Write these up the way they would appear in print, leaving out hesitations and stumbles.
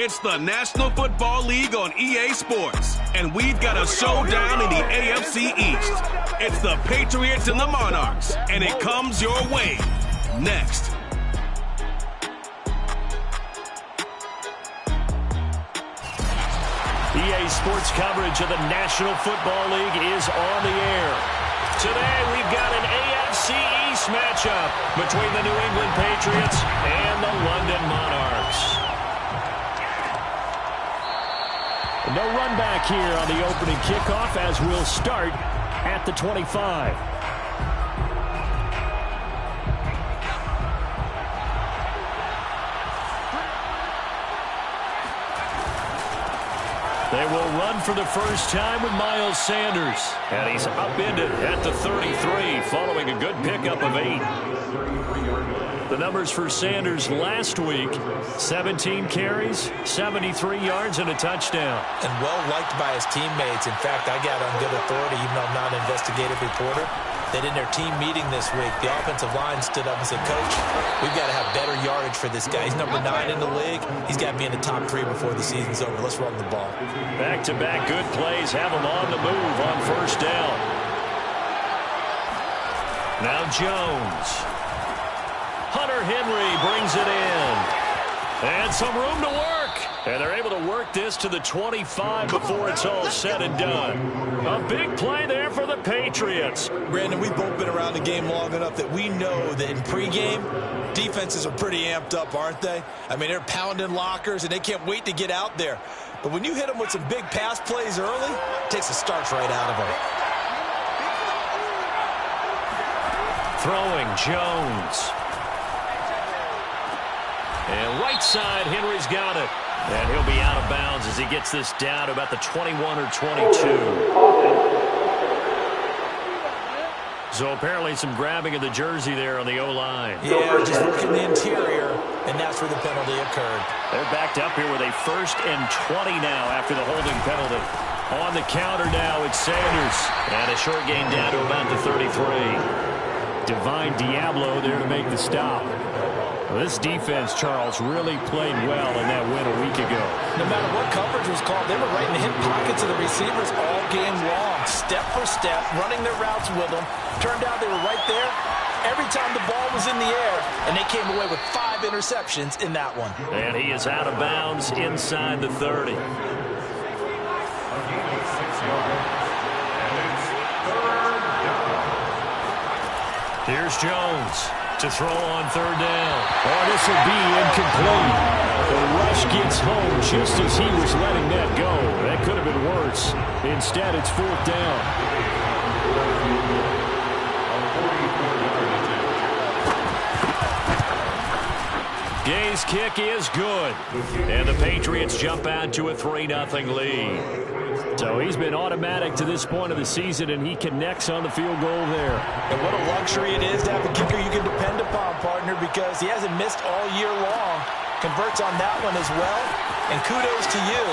It's the National Football League on EA Sports, and we've got a showdown in the AFC East. It's the Patriots and the Monarchs, and it comes your way next. EA Sports coverage of the National Football League is on the air. Today we've got an AFC East matchup between the New England Patriots and the London Monarchs. No run back here on the opening kickoff as we'll start at the 25. They will run for the first time with Miles Sanders. And he's upended at the 33 following a good pickup of 8. The numbers for Sanders last week, 17 carries, 73 yards, and a touchdown. And well-liked by his teammates. In fact, I got on good authority, even though I'm not an investigative reporter, that in their team meeting this week, the offensive line stood up and said, Coach, we've got to have better yardage for this guy. He's number 9 in the league. He's got to be in the top 3 before the season's over. Let's run the ball. Back-to-back good plays have him on the move on first down. Now Jones. Hunter Henry brings it in. And some room to work. And they're able to work this to the 25 before it's all said and done. A big play there for the Patriots. Brandon, we've both been around the game long enough that we know that in pregame, defenses are pretty amped up, aren't they? I mean, they're pounding lockers, and they can't wait to get out there. But when you hit them with some big pass plays early, it takes the starch right out of them. Throwing Jones. And right side, Henry's got it. And he'll be out of bounds as he gets this down to about the 21 or 22. So apparently some grabbing of the jersey there on the O-line. Yeah, just looking the interior, and that's where the penalty occurred. They're backed up here with a 1st and 20 now after the holding penalty. On the counter now, it's Sanders. And a short gain down to about the 33. Divine Diablo there to make the stop. Well, this defense, Charles, really played well in that win a week ago. No matter what coverage was called, they were right in the hip pockets of the receivers all game long, step for step, running their routes with them. Turned out they were right there every time the ball was in the air, and they came away with 5 interceptions in that one. And he is out of bounds inside the 30. Here's Jones to throw on 3rd down. Oh, this will be incomplete. The rush gets home just as he was letting that go. That could have been worse. Instead, it's 4th down. Gay's kick is good. And the Patriots jump out to a 3-0 lead. So he's been automatic to this point of the season, and he connects on the field goal there. And what a luxury it is to have a kicker you can depend upon, partner, because he hasn't missed all year long. Converts on that one as well. And kudos to you.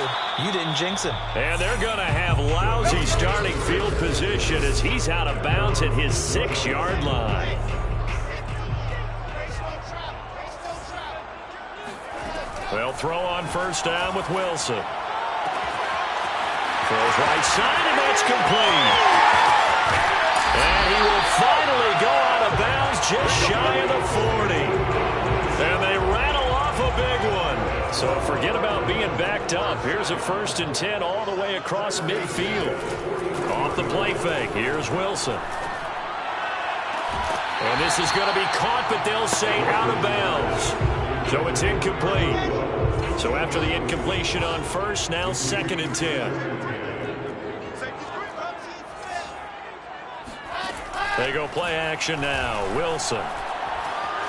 You didn't jinx him. And they're going to have lousy starting field position as he's out of bounds at his 6-yard line. They'll throw on 1st down with Wilson. Throws right side, and that's complete. And he will finally go out of bounds just shy of the 40. And they rattle off a big one. So forget about being backed up. Here's a 1st and 10 all the way across midfield. Off the play fake, here's Wilson. And this is going to be caught, but they'll say out of bounds. So it's incomplete. So after the incompletion on 1st, now 2nd and 10. They go play action now. Wilson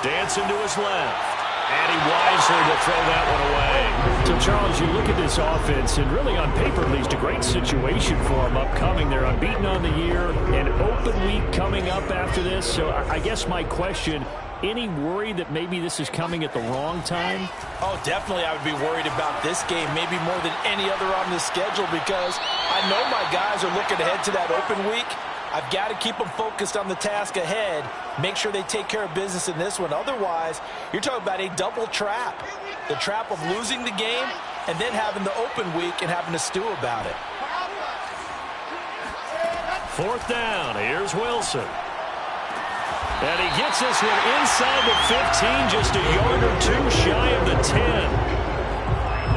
dancing to his left. And he wisely will throw that one away. So, Charles, you look at this offense, and really on paper, at least a great situation for them upcoming. They're unbeaten on the year, an open week coming up after this. So I guess my question, any worry that maybe this is coming at the wrong time? Oh, definitely I would be worried about this game, maybe more than any other on the schedule, because I know my guys are looking ahead to that open week. I've got to keep them focused on the task ahead, make sure they take care of business in this one. Otherwise, you're talking about a double trap. The trap of losing the game and then having the open week and having to stew about it. 4th down. Here's Wilson. And he gets this one inside the 15, just a yard or two shy of the 10.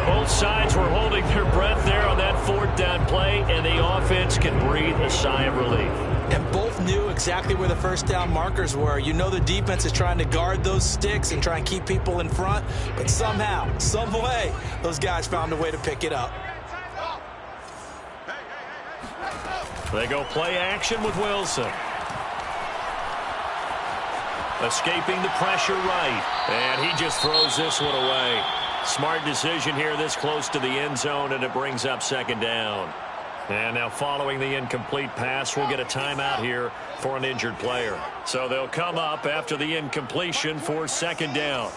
Both sides were holding their breath there on that 4th down play, and the offense can breathe a sigh of relief. And both knew exactly where the 1st down markers were. You know the defense is trying to guard those sticks and try and keep people in front, but somehow, some way, those guys found a way to pick it up. They go play action with Wilson. Escaping the pressure right. And he just throws this one away. Smart decision here this close to the end zone, and it brings up 2nd down. And now following the incomplete pass, we'll get a timeout here for an injured player. So they'll come up after the incompletion for 2nd down.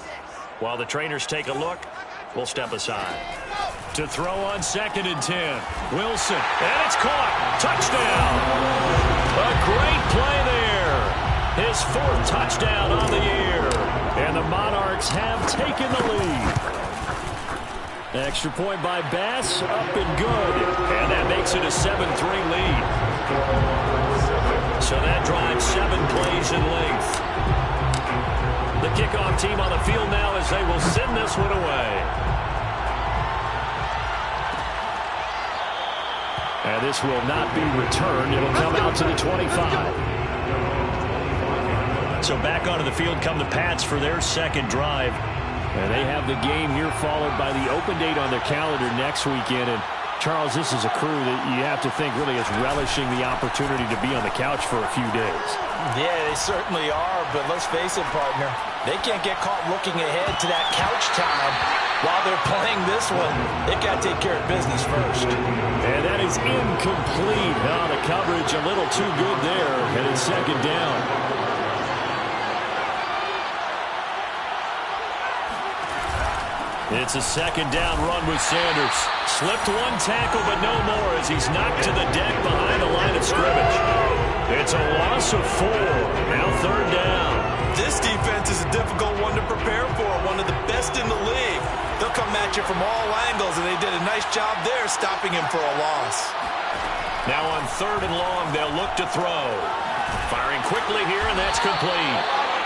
While the trainers take a look, we'll step aside. To throw on 2nd and 10. Wilson, and it's caught. Touchdown. A great play there. His 4th touchdown on the year. And the Monarchs have taken the lead. Extra point by Bass, up and good. And that makes it a 7-3 lead. So that drives 7 plays in length. The kickoff team on the field now as they will send this one away. And this will not be returned. It'll come out to the 25. So back onto the field come the Pats for their 2nd drive. And they have the game here followed by the open date on their calendar next weekend. And Charles, this is a crew that you have to think really is relishing the opportunity to be on the couch for a few days. Yeah, they certainly are, but let's face it, partner. They can't get caught looking ahead to that couch time while they're playing this one. They've got to take care of business first. And that is incomplete. Now the coverage a little too good there, and it's 2nd down. It's a 2nd down run with Sanders. Slipped one tackle, but no more as he's knocked to the deck behind the line of scrimmage. It's a loss of 4. Now 3rd down. This defense is a difficult one to prepare for, one of the best in the league. They'll come at you from all angles, and they did a nice job there stopping him for a loss. Now on 3rd and long, they'll look to throw. Firing quickly here, and that's complete.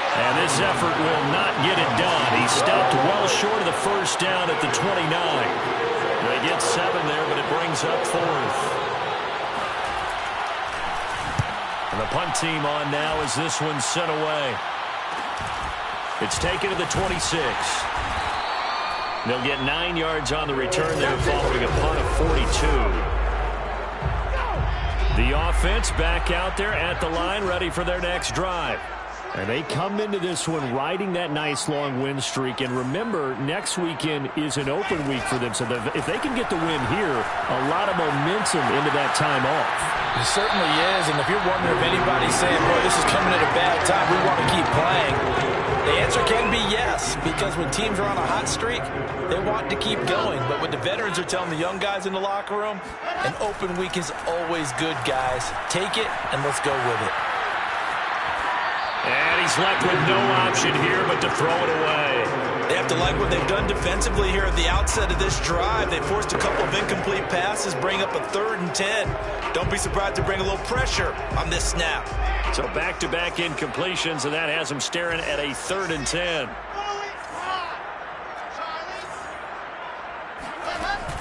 And this effort will not get it done. He stopped well short of the 1st down at the 29. They get 7 there, but it brings up 4th. And the punt team on now as this one's sent away. It's taken to the 26. They'll get 9 yards on the return there following a punt of 42. The offense back out there at the line, ready for their next drive. And they come into this one riding that nice long win streak. And remember, next weekend is an open week for them. So if they can get the win here, a lot of momentum into that time off. It certainly is. And if you're wondering if anybody's saying, boy, this is coming at a bad time, we want to keep playing, the answer can be yes. Because when teams are on a hot streak, they want to keep going. But what the veterans are telling the young guys in the locker room, an open week is always good, guys. Take it and let's go with it. And he's left with no option here but to throw it away. They have to like what they've done defensively here at the outset of this drive. They forced a couple of incomplete passes, bring up a 3rd and 10. Don't be surprised to bring a little pressure on this snap. So back-to-back incompletions, and that has them staring at a 3rd and 10.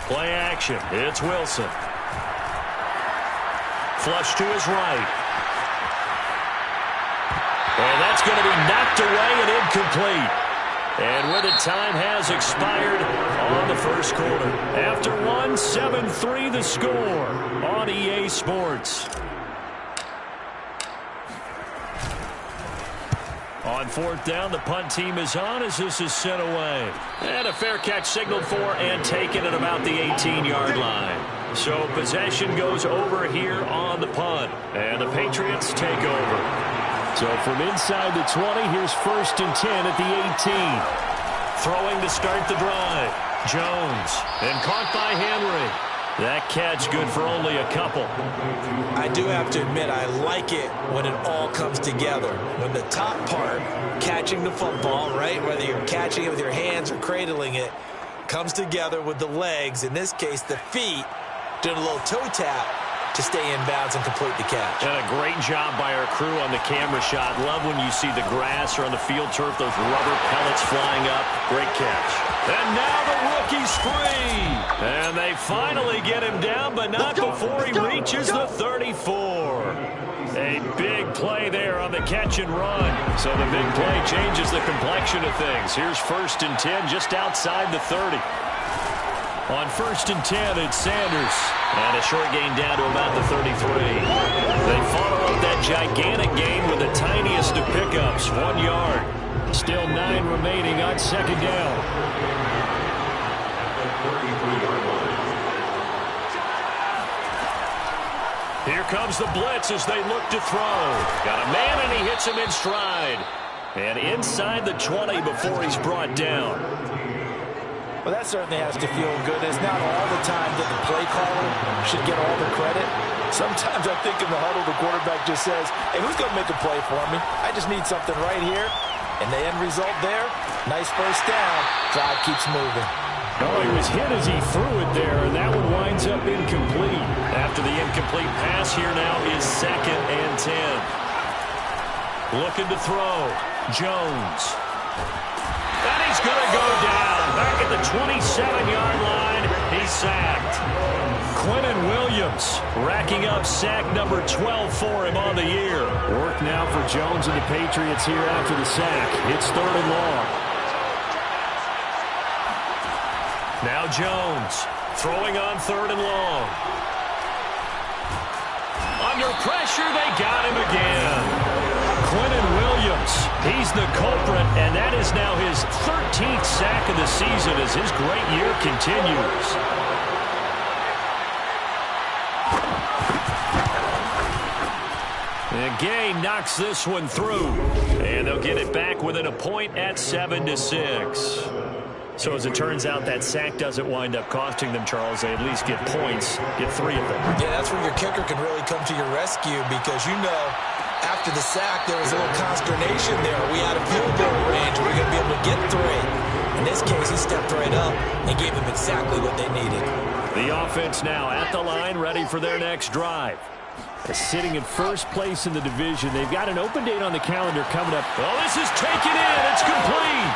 Play action. It's Wilson. Flush to his right. And that's going to be knocked away and incomplete. And with it, time has expired on the 1st quarter. After 1, 7-3 the score on EA Sports. On 4th down, the punt team is on as this is sent away. And a fair catch signaled for and taken at about the 18-yard line. So possession goes over here on the punt. And the Patriots take over. So from inside the 20, here's 1st and 10 at the 18. Throwing to start the drive. Jones. And caught by Henry. That catch good for only a couple. I do have to admit, I like it when it all comes together. When the top part, catching the football, right, whether you're catching it with your hands or cradling it, comes together with the legs, in this case the feet, doing a little toe tap to stay in bounds and complete the catch. And a great job by our crew on the camera shot. Love when you see the grass or on the field turf, those rubber pellets flying up. Great catch. And now the rookie's free. And they finally get him down, but not before he reaches the 34. A big play there on the catch and run. So the big play changes the complexion of things. Here's 1st and 10 just outside the 30. On 1st and 10, it's Sanders. And a short gain down to about the 33. They follow up that gigantic gain with the tiniest of pickups, 1 yard. Still 9 remaining on 2nd down. Here comes the blitz as they look to throw. Got a man and he hits him in stride. And inside the 20 before he's brought down. Well, that certainly has to feel good. It's not all the time that the play caller should get all the credit. Sometimes I think in the huddle, the quarterback just says, hey, who's going to make a play for me? I just need something right here. And the end result there, nice first down. Drive keeps moving. Oh, he was hit as he threw it there, and that one winds up incomplete. After the incomplete pass, here now is 2nd and 10. Looking to throw. Jones. And he's going to go down. Back at the 27-yard line, he's sacked. Quinnen Williams racking up sack number 12 for him on the year. Work now for Jones and the Patriots here after the sack. It's 3rd and long. Now Jones throwing on 3rd and long. Under pressure, they got him again. Quinnen Williams, he's the culprit, and that is now his 13th sack of the season as his great year continues. And Gay knocks this one through, and they'll get it back within a point at 7-6. So as it turns out, that sack doesn't wind up costing them, Charles. They at least get points, get 3 of them. Yeah, that's where your kicker can really come to your rescue because, you know, after the sack, there was a little consternation there. Are we out of field goal range? Are we going to be able to get 3? In this case, he stepped right up and gave them exactly what they needed. The offense now at the line, ready for their next drive. Sitting in first place in the division. They've got an open date on the calendar coming up. Oh, this is taken in. It's complete.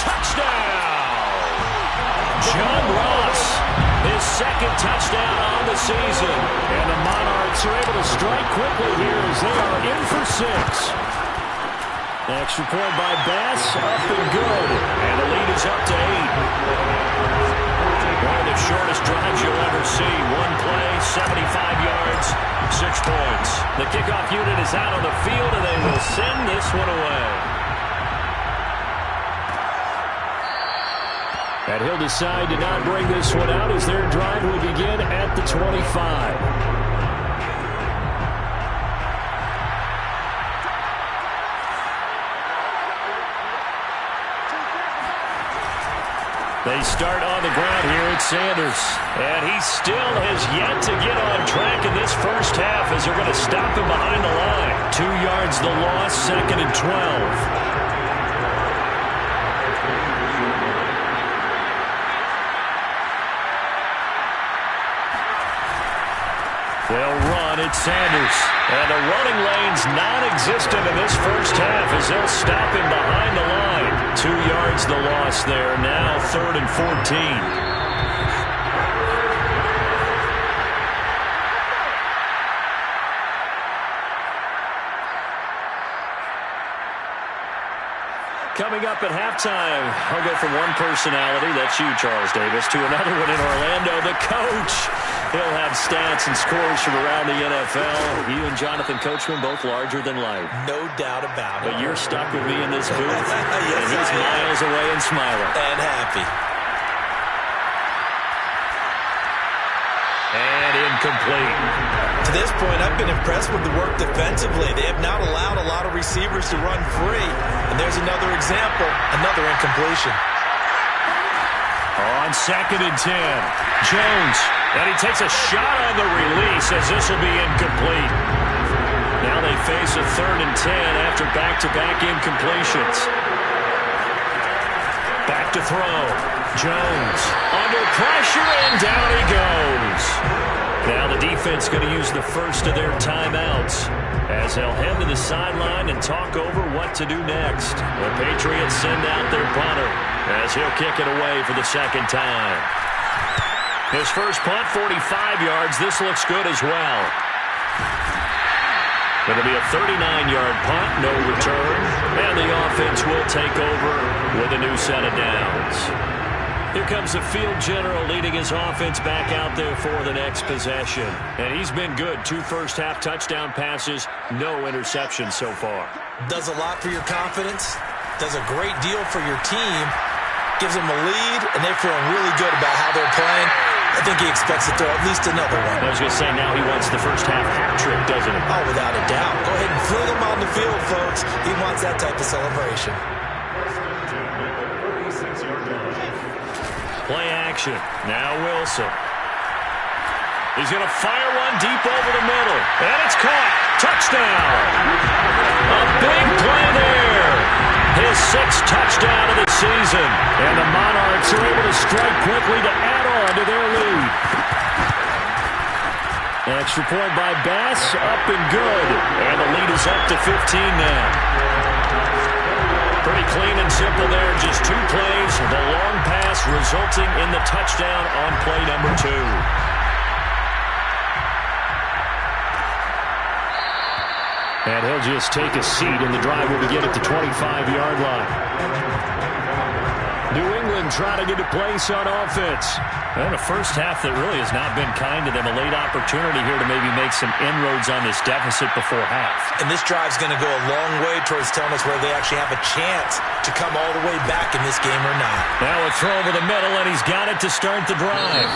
Touchdown! John Ross, his 2nd touchdown on the season. And the Monarchs are able to strike quickly here as they are in for 6. Extra point by Bass, up and good. And the lead is up to 8. One of the shortest drives you'll ever see. 1 play, 75 yards, 6 points. The kickoff unit is out on the field, and they will send this one away. And he'll decide to not bring this one out as their drive will begin at the 25. They start on the ground here at Sanders. And he still has yet to get on track in this first half as they're going to stop him behind the line. 2 yards the loss, 2nd and 12. They'll run at Sanders. And the running lane's non-existent in this first half as they'll stop him behind the line. 2 yards the loss there. Now 3rd and 14. Coming up at halftime, I'll go from one personality, that's you, Charles Davis, to another one in Orlando, the coach. He'll have stats and scores from around the NFL. You and Jonathan Coachman, both larger than life. No doubt about it. But you're stuck with me in this booth, yes, and he's miles away and smiling. And happy. And incomplete. To this point, I've been impressed with the work defensively. They have not allowed a lot of receivers to run free. And there's another example, another incompletion. On 2nd and 10, Jones. And he takes a shot on the release as this will be incomplete. Now they face a 3rd and 10 after back-to-back incompletions. Back to throw. Jones under pressure, and down he goes. Now the defense going to use the first of their timeouts as they'll head to the sideline and talk over what to do next. The Patriots send out their punter as he'll kick it away for the second time. His first punt, 45 yards. This looks good as well. Going to be a 39-yard punt, no return, and the offense will take over with a new set of downs. Here comes the field general leading his offense back out there for the next possession. And he's been good. 2 first-half touchdown passes, no interceptions so far. Does a lot for your confidence, does a great deal for your team, gives them a lead, and they're feeling really good about how they're playing. I think he expects to throw at least another one. I was going to say, now he wants the first-half hat trick, doesn't he? Oh, without a doubt. Go ahead and fling him on the field, folks. He wants that type of celebration. Play action. Now Wilson. He's going to fire one deep over the middle. And it's caught. Touchdown. A big play there. His 6th touchdown of the season. And the Monarchs are able to strike quickly to add on to their lead. Extra point by Bass. Up and good. And the lead is up to 15 now. Pretty clean and simple there. Just 2 plays. The long pass resulting in the touchdown on play number 2. And he'll just take a seat, and the drive will begin at the 25-yard line. New England trying to get a place on offense. And a first half that really has not been kind to them. A late opportunity here to maybe make some inroads on this deficit before half. And this drive's going to go a long way towards telling us whether they actually have a chance to come all the way back in this game or not. Now a throw over the middle, and he's got it to start the drive.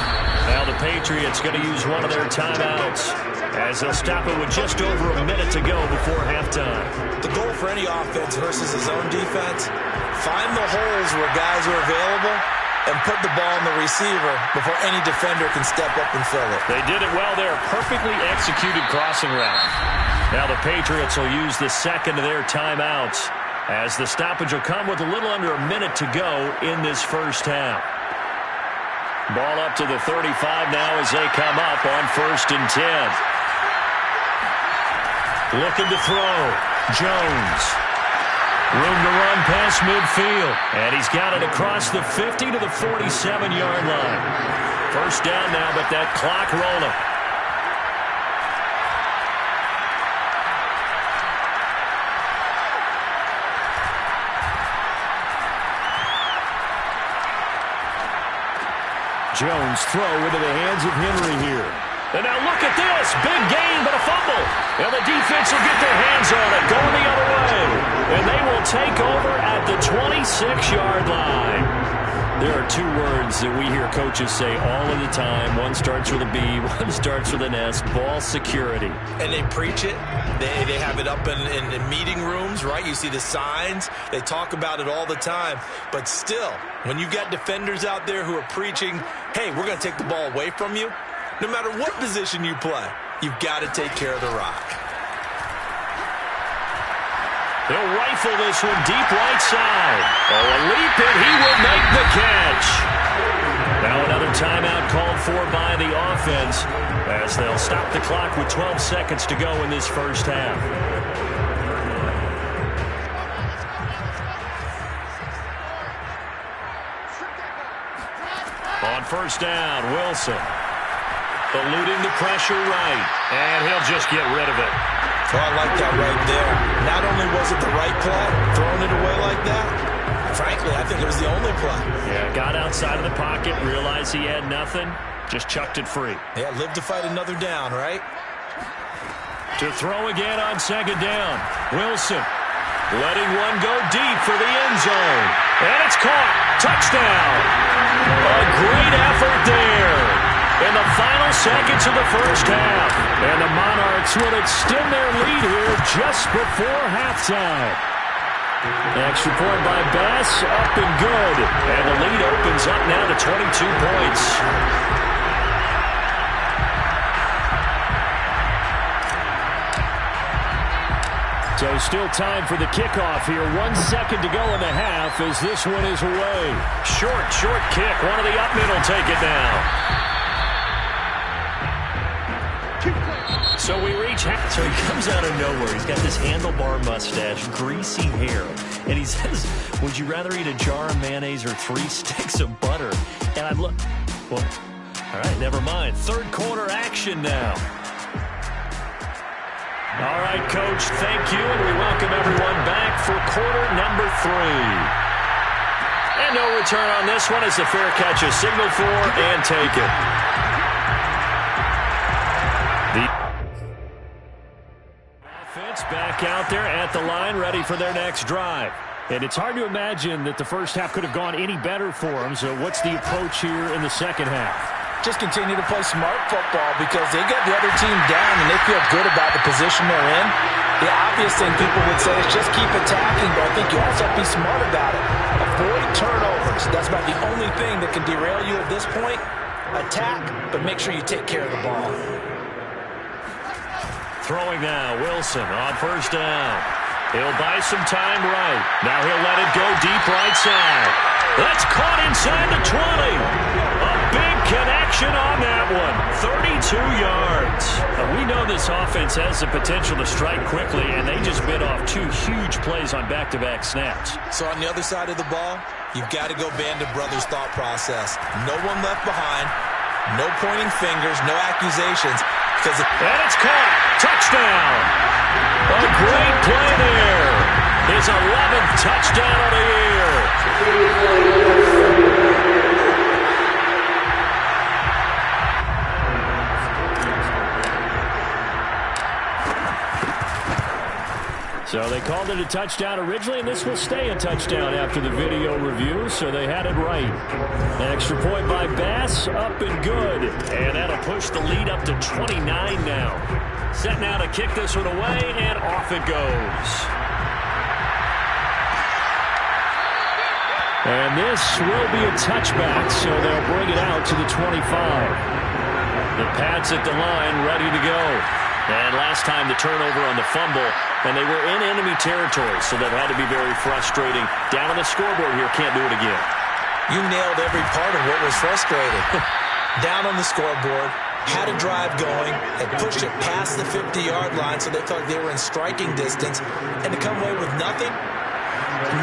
Now the Patriots going to use one of their timeouts as they'll stop it with just over a minute to go before halftime. The goal for any offense versus his own defense, find the holes where guys are available and put the ball in the receiver before any defender can step up and fill it. They did it well there. Perfectly executed crossing route. Now the Patriots will use the second of their timeouts as the stoppage will come with a little under a minute to go in this first half. Ball up to the 35 now as they come up on 1st and 10. Looking to throw. Jones. Room to run past midfield. And he's got it across the 50 to the 47-yard line. First down now, but that clock rolling. Jones throw into the hands of Henry here. And now look at this. Big gain, but a fumble. And the defense will get their hands on it, going the other way. And they will take over at the 26-yard line. There are 2 words that we hear coaches say all of the time. One starts with a B, one starts with an S. Ball security. And they preach it. They have it up in meeting rooms, right? You see the signs. They talk about it all the time. But still, when you got defenders out there who are preaching, hey, we're going to take the ball away from you, no matter what position you play, you've got to take care of the rock. They'll rifle this one deep right side. Oh, a leap, and he will make the catch. Now another timeout called for by the offense as they'll stop the clock with 12 seconds to go in this first half. On first down, Wilson. Eluding the pressure right. And he'll just get rid of it. Well, I like that right there. Not only was it the right play, throwing it away like that, frankly, I think it was the only play. Yeah, got outside of the pocket, realized he had nothing, just chucked it free. Yeah, live to fight another down, right? To throw again on second down. Wilson letting one go deep for the end zone. And it's caught. Touchdown. A great effort there in the final seconds of the first half. And the Monarchs will extend their lead here just before halftime. Extra point by Bass, up and good. And the lead opens up now to 22 points. So still time for the kickoff here. 1 second to go in the half as this one is away. Short kick. One of the up men will take it now. So we reach half. So he comes out of nowhere. He's got this handlebar mustache, greasy hair. And he says, would you rather eat a jar of mayonnaise or 3 sticks of butter? And I'm well, all right, never mind. Third quarter action now. All right, Coach, thank you, and we welcome everyone back for quarter number 3. And no return on this one as the fair catch is signaled for and taken. The offense back out there at the line, ready for their next drive. And it's hard to imagine that the first half could have gone any better for them, so what's the approach here in the second half? Just continue to play smart football because they got the other team down and they feel good about the position they're in. The obvious thing people would say is just keep attacking, but I think you also have to be smart about it. Avoid turnovers. That's about the only thing that can derail you at this point. Attack, but make sure you take care of the ball. Throwing now, Wilson on first down. He'll buy some time right. Now he'll let it go deep right side. That's caught inside the 20. A big connection on that one. 32 yards. We know this offense has the potential to strike quickly, and they just bit off 2 huge plays on back-to-back snaps. So on the other side of the ball, you've got to go Band of Brothers thought process. No one left behind. No pointing fingers. No accusations. And it's caught. Touchdown. A great play there. His 11th touchdown of the year. So they called it a touchdown originally, and this will stay a touchdown after the video review, so they had it right. An extra point by Bass, up and good. And that'll push the lead up to 29 now. Set now to kick this one away, and off it goes. And this will be a touchback, so they'll bring it out to the 25. The Pats at the line, ready to go. And last time the turnover on the fumble, and they were in enemy territory, so that had to be very frustrating. Down on the scoreboard here, can't do it again. You nailed every part of what was frustrating. Down on the scoreboard, had a drive going, and pushed it past the 50-yard line so they felt like they were in striking distance, and to come away with nothing,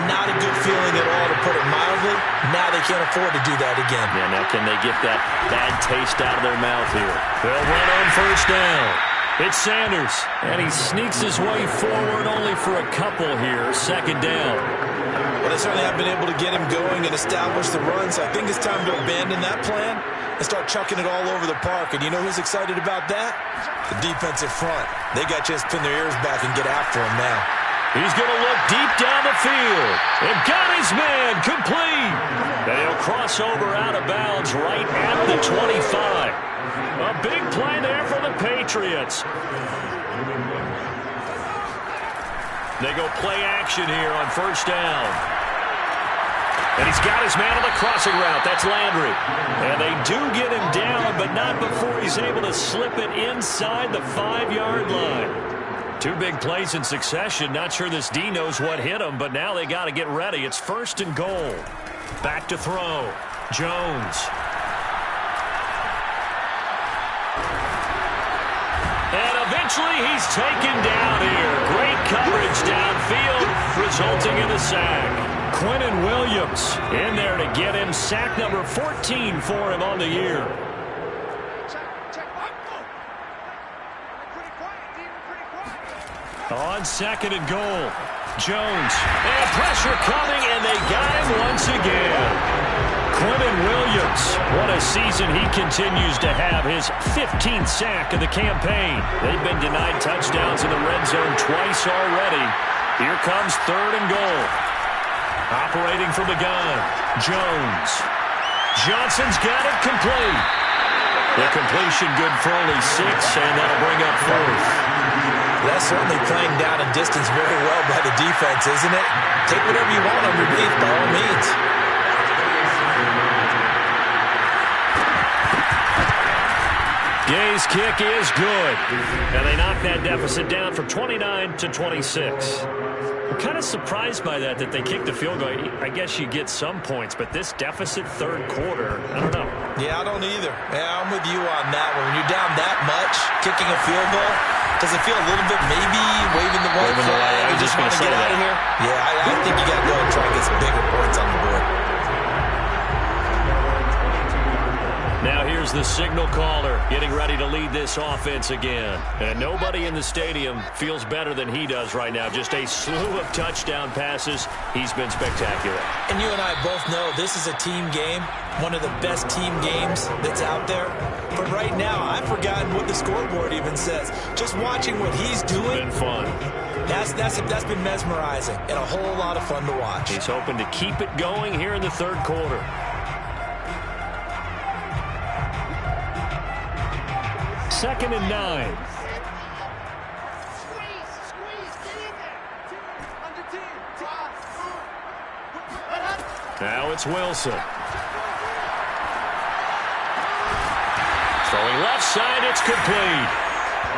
not a good feeling at all, to put it mildly. Now they can't afford to do that again. Yeah, now can they get that bad taste out of their mouth here? They'll run on first down. It's Sanders, and he sneaks his way forward only for a couple here. Second down. Well, they certainly have been able to get him going and establish the run, so I think it's time to abandon that plan and start chucking it all over the park. And you know who's excited about that? The defensive front. They got just pin their ears back and get after him now. He's going to look deep down the field and got his man complete. And he'll cross over out of bounds right at the 25. A big play there for the Patriots. They go play action here on first down. And he's got his man on the crossing route. That's Landry. And they do get him down, but not before he's able to slip it inside the 5-yard line. 2 big plays in succession. Not sure this D knows what hit him, but now they got to get ready. It's first and goal. Back to throw. Jones. And eventually he's taken down here. Great coverage downfield, resulting in a sack. Quinnen Williams in there to get him. Sack number 14 for him on the year. On second and goal, Jones. And pressure coming, and they got him once again. Quinnen Williams, what a season he continues to have. His 15th sack of the campaign. They've been denied touchdowns in the red zone twice already. Here comes third and goal. Operating from the gun, Jones. Johnson's got it complete. The completion good for only 6, and that'll bring up fourth. That's certainly playing down in distance very well by the defense, isn't it? Take whatever you want underneath, by all means. Gay's kick is good. And they knock that deficit down from 29 to 26. I'm kind of surprised by that they kicked the field goal. I guess you get some points, but this deficit third quarter, I don't know. Yeah, I don't either. Yeah, I'm with you on that one. When you're down that much, kicking a field goal, does it feel a little bit maybe waving the white flag? I was just going to say get out of here? Yeah, I think you got to go and try and get some bigger points on the board. Now here's the signal caller getting ready to lead this offense again. And nobody in the stadium feels better than he does right now. Just a slew of touchdown passes. He's been spectacular. And you and I both know this is a team game, one of the best team games that's out there. But right now, I've forgotten what the scoreboard even says. Just watching what he's doing. It's been fun. That's been mesmerizing and a whole lot of fun to watch. He's hoping to keep it going here in the third quarter. Second and 9. Now it's Wilson. Throwing left side, it's complete.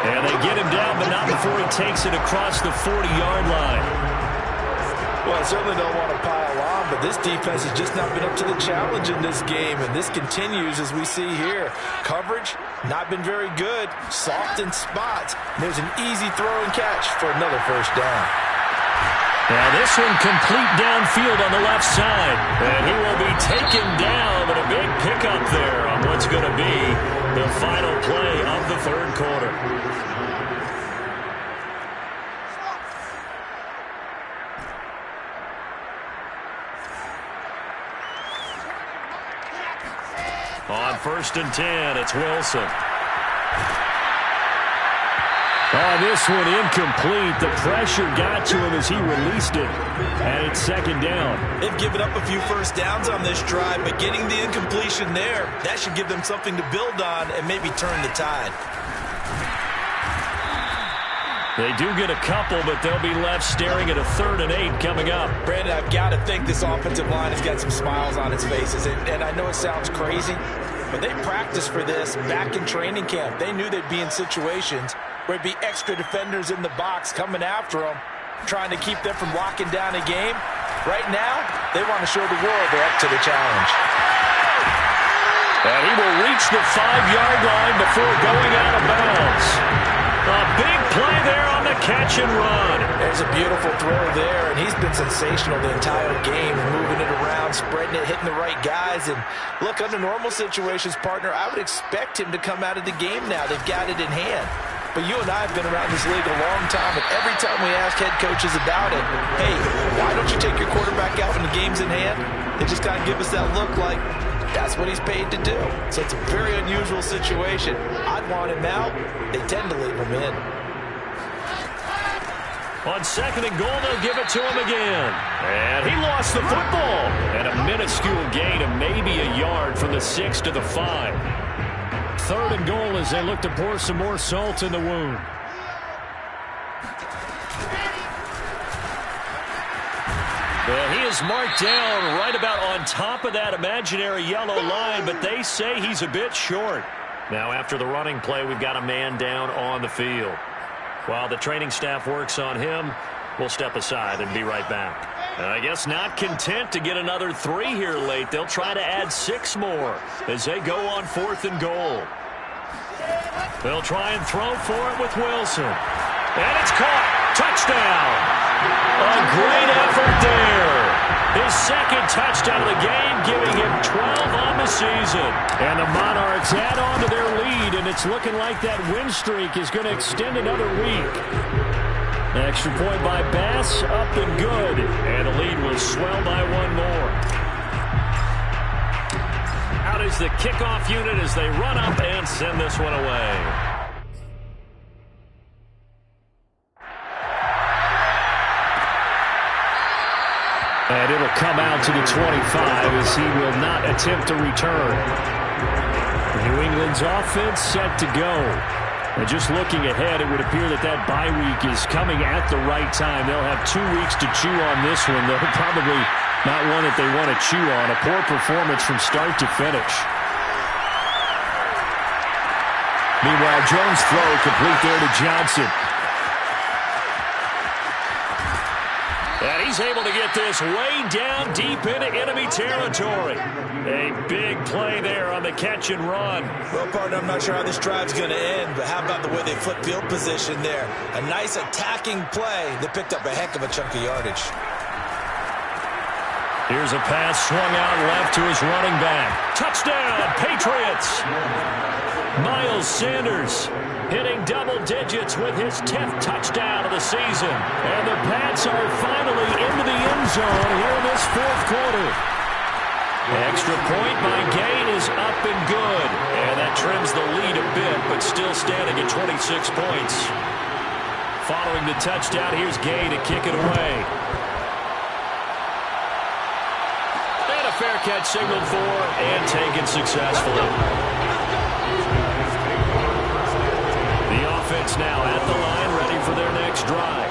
And they get him down, but not before he takes it across the 40-yard line. Well, I certainly don't want to pile on, but this defense has just not been up to the challenge in this game, and this continues as we see here. Coverage, not been very good. Soft in spots. There's an easy throw and catch for another first down. Now this one complete downfield on the left side. And he will be taken down, but a big pickup there on what's going to be the final play of the third quarter. On 1st and 10, it's Wilson. Oh, this one incomplete. The pressure got to him as he released it. And it's second down. They've given up a few first downs on this drive, but getting the incompletion there, that should give them something to build on and maybe turn the tide. They do get a couple, but they'll be left staring at a 3rd and 8 coming up. Brandon, I've got to think this offensive line has got some smiles on its faces. And I know it sounds crazy, but they practiced for this back in training camp. They knew they'd be in situations where it'd be extra defenders in the box coming after them, trying to keep them from locking down a game. Right now, they want to show the world they're up to the challenge. And he will reach the 5-yard line before going out of bounds. A big play there on the catch and run. There's a beautiful throw there, and he's been sensational the entire game, moving it around, spreading it, hitting the right guys. And look, under normal situations, partner, I would expect him to come out of the game now. They've got it in hand. But you and I have been around this league a long time, and every time we ask head coaches about it, hey, why don't you take your quarterback out when the game's in hand? They just kind of give us that look like that's what he's paid to do. So it's a very unusual situation. I'd want him out. They tend to leave him in. On 2nd and goal, they'll give it to him again. And he lost the football. And a minuscule gain of maybe a yard from the 6 to the 5. 3rd and goal as they look to pour some more salt in the wound. Well, he is marked down right about on top of that imaginary yellow line, but they say he's a bit short. Now, after the running play, we've got a man down on the field. While the training staff works on him, we'll step aside and be right back. And I guess not content to get another 3 here late. They'll try to add 6 more as they go on 4th and goal. They'll try and throw for it with Wilson. And it's caught. Touchdown. A great effort there. His 2nd touchdown of the game, giving him 12 on the season. And the Monarchs add on to their lead, and it's looking like that win streak is going to extend another week. Extra point by Bass, up and good. And the lead will swell by 1 more. Out is the kickoff unit as they run up and send this one away. And it'll come out to the 25 as he will not attempt to return. New England's offense set to go. And just looking ahead, it would appear that that bye week is coming at the right time. They'll have 2 weeks to chew on this one, though probably not one that they want to chew on. A poor performance from start to finish. Meanwhile, Jones' throw complete there to Johnson. And he's able to get this way down deep into enemy territory. A big play there on the catch and run. Well, partner, I'm not sure how this drive's going to end, but how about the way they flip field position there? A nice attacking play that picked up a heck of a chunk of yardage. Here's a pass swung out left to his running back. Touchdown, Patriots! Miles Sanders hitting double digits with his 10th touchdown of the season. And the Pats are finally into the end zone here in this fourth quarter. Extra point by Gain is up and good. And that trims the lead a bit, but still standing at 26 points. Following the touchdown, here's Gain to kick it away. And a fair catch signaled for and taken successfully. The offense now at the line, ready for their next drive.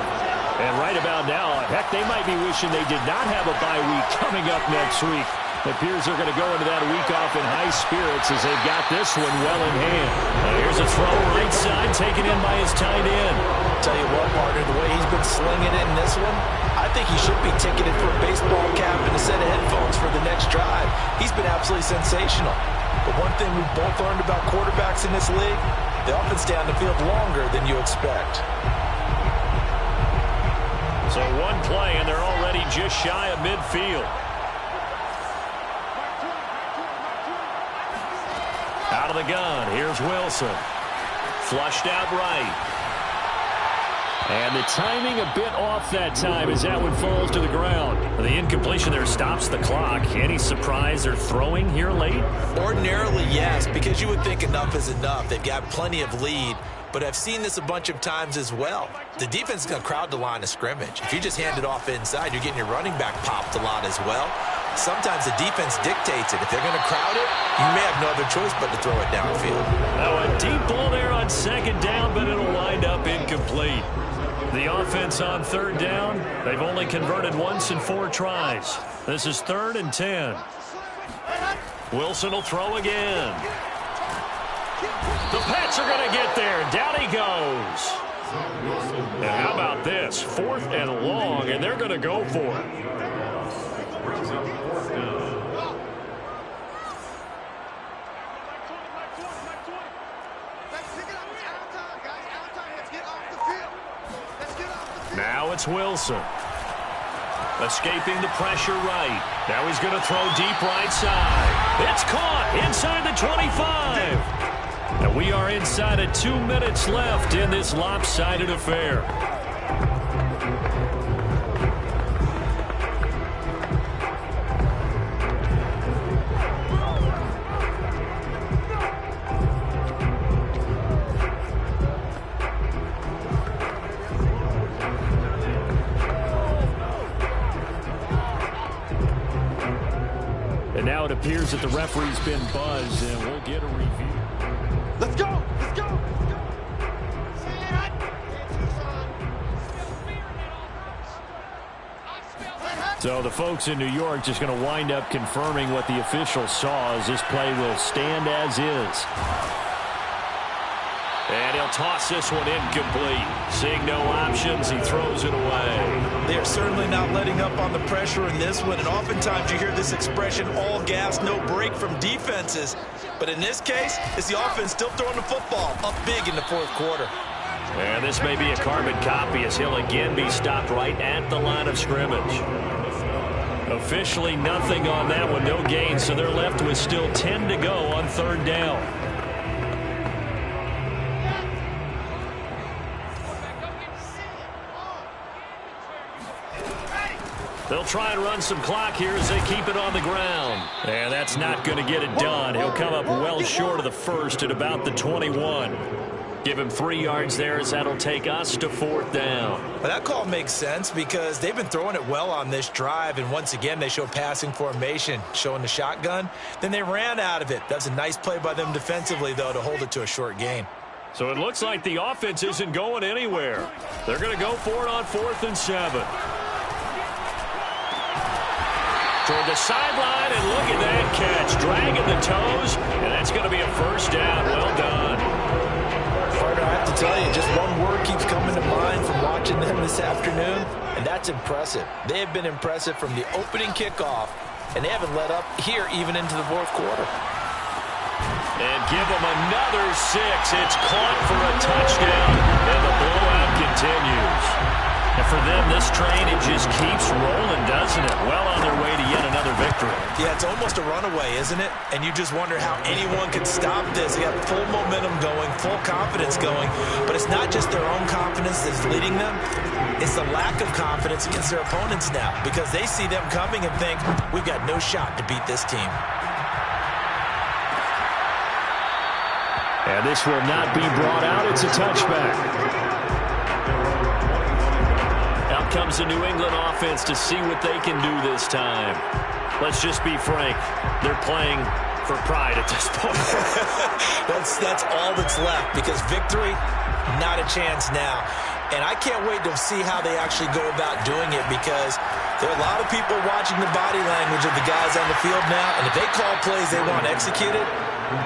And right about now, heck, they might be wishing they did not have a bye week coming up next week. It appears they're going to go into that week off in high spirits as they've got this one well in hand. Here's a throw right side taken in by his tight end. Tell you what, partner, the way he's been slinging it in this one, I think he should be ticketed for a baseball cap and a set of headphones for the next drive. He's been absolutely sensational. But one thing we've both learned about quarterbacks in this league, they often stay on the field longer than you expect. So one play, and they're already just shy of midfield. Out of the gun, here's Wilson. Flushed out right. And the timing a bit off that time as that one falls to the ground. The incompletion there stops the clock. Any surprise they're throwing here late? Ordinarily, yes, because you would think enough is enough. They've got plenty of lead, but I've seen this a bunch of times as well. The defense is going to crowd the line of scrimmage. If you just hand it off inside, you're getting your running back popped a lot as well. Sometimes the defense dictates it. If they're going to crowd it, you may have no other choice but to throw it downfield. Now a deep ball there on second down, but it'll wind up incomplete. The offense on third down, they've only converted once in 4 tries. This is 3rd and 10. Wilson will throw again. The Pats are going to get there. Down he goes. And how about this? 4th and long, and they're going to go for it. Now it's Wilson. Escaping the pressure right. Now he's going to throw deep right side. It's caught inside the 25. And we are inside of 2 minutes left in this lopsided affair. Now it appears that the referee's been buzzed, and we'll get a review. Let's go! Let's go! So the folks in New York just going to wind up confirming what the official saw as this play will stand as is. And he'll toss this one incomplete. Seeing no options, he throws it away. They are certainly not letting up on the pressure in this one, and oftentimes you hear this expression, all gas, no break from defenses. But in this case, it's the offense still throwing the football up big in the 4th quarter. And this may be a carbon copy as he'll again be stopped right at the line of scrimmage. Officially nothing on that one, no gain, so they're left with still 10 to go on 3rd down. They'll try and run some clock here as they keep it on the ground. And that's not going to get it done. He'll come up well short of the first at about the 21. Give him 3 yards there as that'll take us to 4th down. Well, that call makes sense because they've been throwing it well on this drive, and once again they show passing formation, showing the shotgun. Then they ran out of it. That's a nice play by them defensively, though, to hold it to a short gain. So it looks like the offense isn't going anywhere. They're going to go for it on 4th and 7. Toward the sideline, and look at that catch. Dragging the toes, and that's going to be a first down. Well done. can tell you, just one word keeps coming to mind from watching them this afternoon, and that's impressive. They have been impressive from the opening kickoff, and they haven't let up here even into the fourth quarter. And give them another 6. It's caught for a touchdown, and the blowout continues. And for them, this train, it just keeps rolling, doesn't it? Well on their way to yet another victory. Yeah, it's almost a runaway, isn't it? And you just wonder how anyone could stop this. They got full momentum going, full confidence going. But it's not just their own confidence that's leading them. It's the lack of confidence against their opponents now, because they see them coming and think, we've got no shot to beat this team. And this will not be brought out. It's a touchback. Out comes the New England offense to see what they can do this time. Let's just be frank. They're playing for pride at this point. That's all that's left, because victory, not a chance now. And I can't wait to see how they actually go about doing it, because there are a lot of people watching the body language of the guys on the field now, and if they call plays they want executed,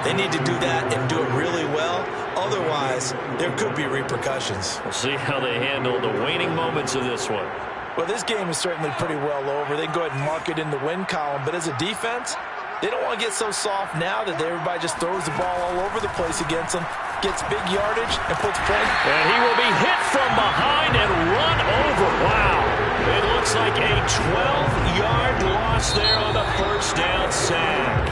they need to do that and do it really well. Otherwise, there could be repercussions. We'll see how they handle the waning moments of this one. Well, this game is certainly pretty well over. They can go ahead and mark it in the win column. But as a defense, they don't want to get so soft now that everybody just throws the ball all over the place against them, gets big yardage, and puts points. And he will be hit from behind and run over. Wow. It looks like a 12-yard loss there on the first down sack.